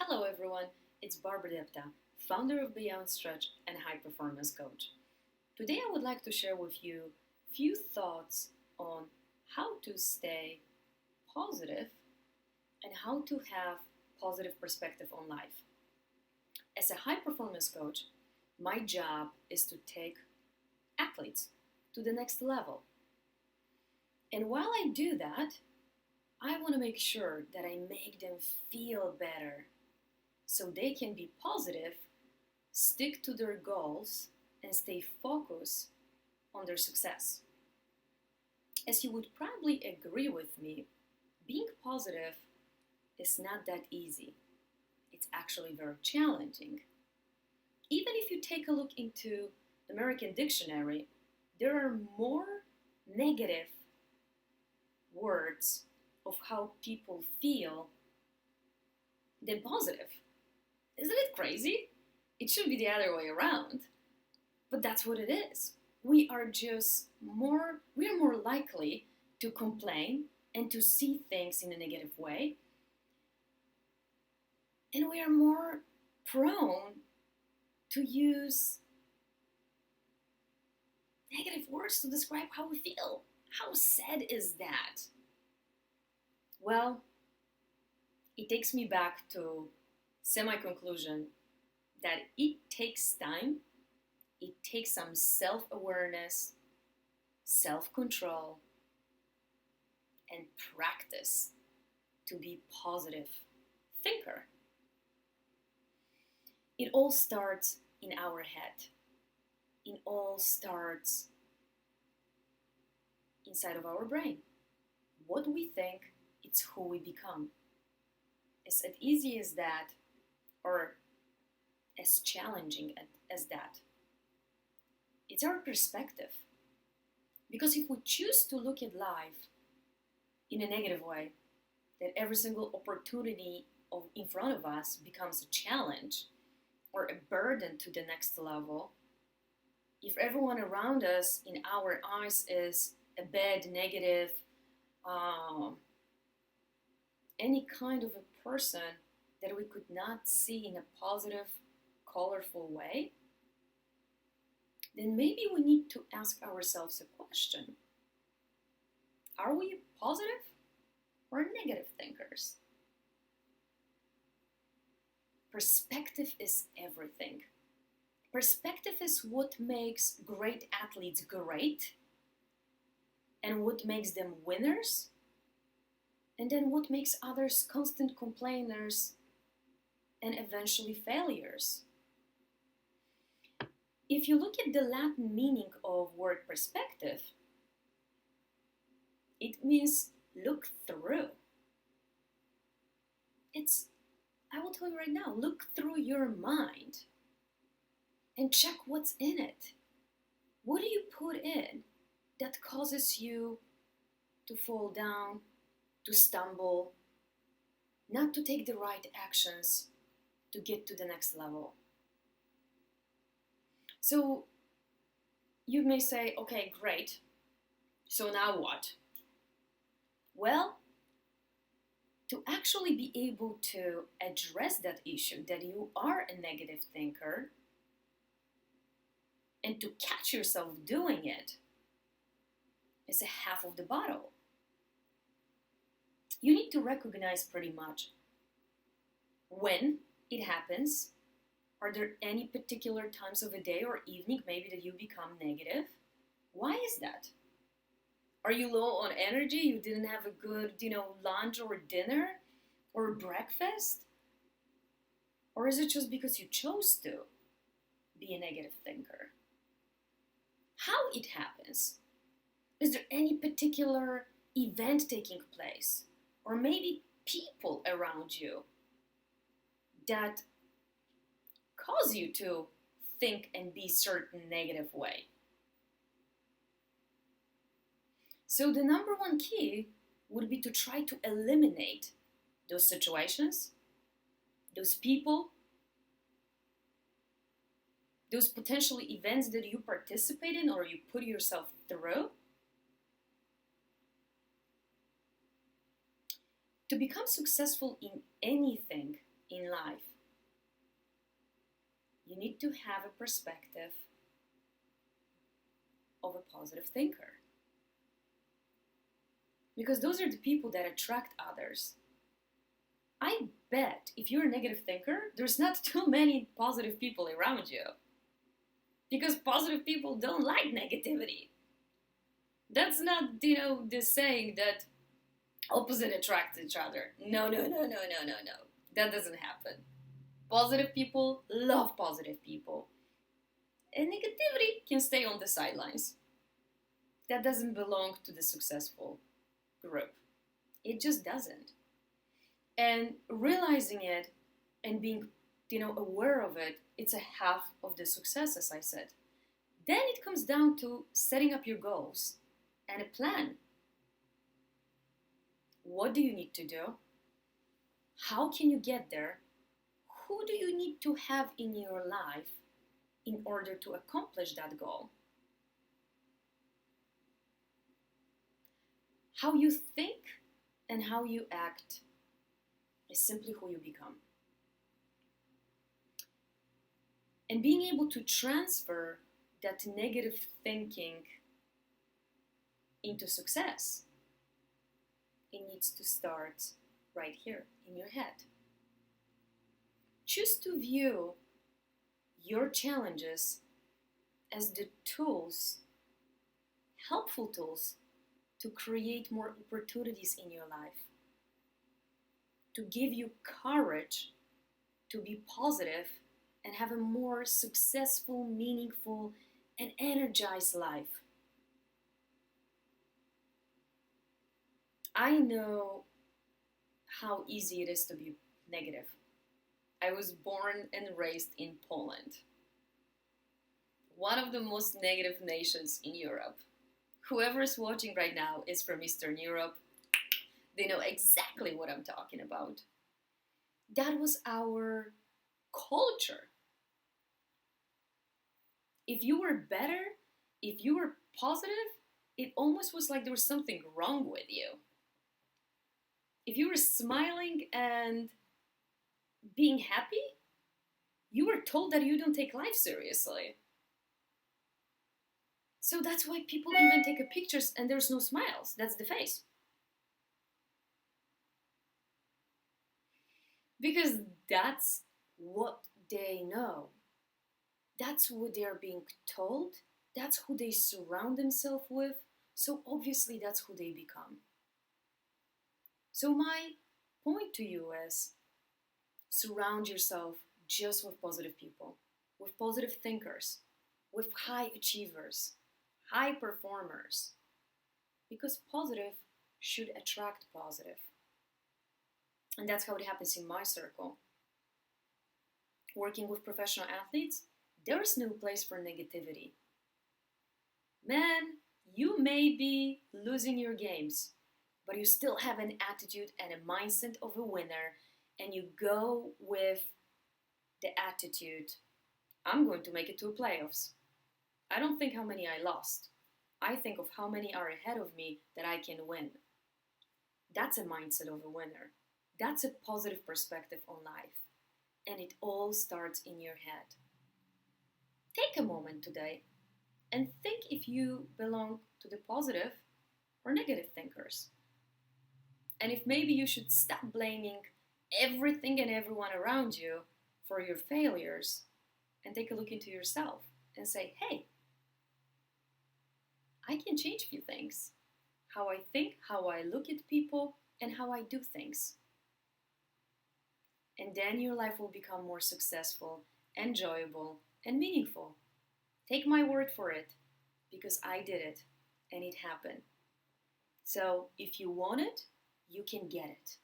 Hello everyone, it's Barbara Depta, founder of Beyond Stretch and High Performance Coach. Today I would like to share with you few thoughts on how to stay positive and how to have positive perspective on life. As a high performance coach, my job is to take athletes to the next level. And while I do that, I want to make sure that I make them feel better so they can be positive, stick to their goals, and stay focused on their success. As you would probably agree with me, being positive is not that easy. It's actually very challenging. Even if you take a look into the American dictionary, there are more negative words of how people feel than positive. Isn't it crazy? It should be the other way around. But that's what it is. We are more likely to complain and to see things in a negative way. And we are more prone to use negative words to describe how we feel. How sad is that? Well, it takes me back to semi-conclusion that it takes time, it takes some self-awareness, self-control, and practice to be positive thinker. It all starts in our head. It all starts inside of our brain. What we think, it's who we become. It's as easy as that, or as challenging as that. It's our perspective. Because if we choose to look at life in a negative way, that every single opportunity in front of us becomes a challenge or a burden to the next level, if everyone around us in our eyes is a bad, negative, any kind of a person that we could not see in a positive, colorful way, then maybe we need to ask ourselves a question. Are we positive or negative thinkers? Perspective is everything. Perspective is what makes great athletes great, and what makes them winners, and then what makes others constant complainers and eventually failures. If you look at the Latin meaning of word perspective, it means look through. I will tell you right now, look through your mind and check what's in it. What do you put in that causes you to fall down, to stumble, not to take the right actions to get to the next level? So you may say, okay, great. So now what? Well, to actually be able to address that issue, that you are a negative thinker, and to catch yourself doing it, is a half of the battle. You need to recognize pretty much when it happens. Are there any particular times of the day or evening maybe that you become negative? Why is that? Are you low on energy? You didn't have a good, lunch or dinner or breakfast? Or is it just because you chose to be a negative thinker? How it happens? Is there any particular event taking place? Or maybe people around you that cause you to think and be certain negative way? So the number one key would be to try to eliminate those situations, those people, those potential events that you participate in or you put yourself through. To become successful in anything in life, need to have a perspective of a positive thinker. Because those are the people that attract others. I bet if you're a negative thinker, there's not too many positive people around you. Because positive people don't like negativity. That's not, the saying that opposite attract each other. No. That doesn't happen. Positive people love positive people. And negativity can stay on the sidelines. That doesn't belong to the successful group. It just doesn't. And realizing it and being, aware of it, it's a half of the success, as I said. Then it comes down to setting up your goals and a plan. What do you need to do? How can you get there? Who do you need to have in your life in order to accomplish that goal? How you think and how you act is simply who you become. And being able to transfer that negative thinking into success, it needs to start right here in your head. Choose to view your challenges as the tools, helpful tools, to create more opportunities in your life, to give you courage to be positive and have a more successful, meaningful, and energized life. I know how easy it is to be negative. I was born and raised in Poland, one of the most negative nations in Europe. Whoever is watching right now is from Eastern Europe. They know exactly what I'm talking about. That was our culture. If you were better, if you were positive, it almost was like there was something wrong with you. If you were smiling and being happy, you were told that you don't take life seriously. So that's why people even take pictures and there's no smiles. That's the face. Because that's what they know. That's what they're being told. That's who they surround themselves with. So obviously that's who they become. So my point to you is, surround yourself just with positive people, with positive thinkers, with high achievers, high performers. Because positive should attract positive. And that's how it happens in my circle. Working with professional athletes, there is no place for negativity. Man, you may be losing your games, but you still have an attitude and a mindset of a winner, and you go with the attitude, I'm going to make it to playoffs. I don't think how many I lost. I think of how many are ahead of me that I can win. That's a mindset of a winner. That's a positive perspective on life. And it all starts in your head. Take a moment today and think if you belong to the positive or negative thinkers. And if maybe you should stop blaming everything and everyone around you for your failures and take a look into yourself and say, hey, I can change a few things. How I think, how I look at people, and how I do things. And then your life will become more successful, enjoyable, and meaningful. Take my word for it, because I did it, and it happened. So if you want it, you can get it.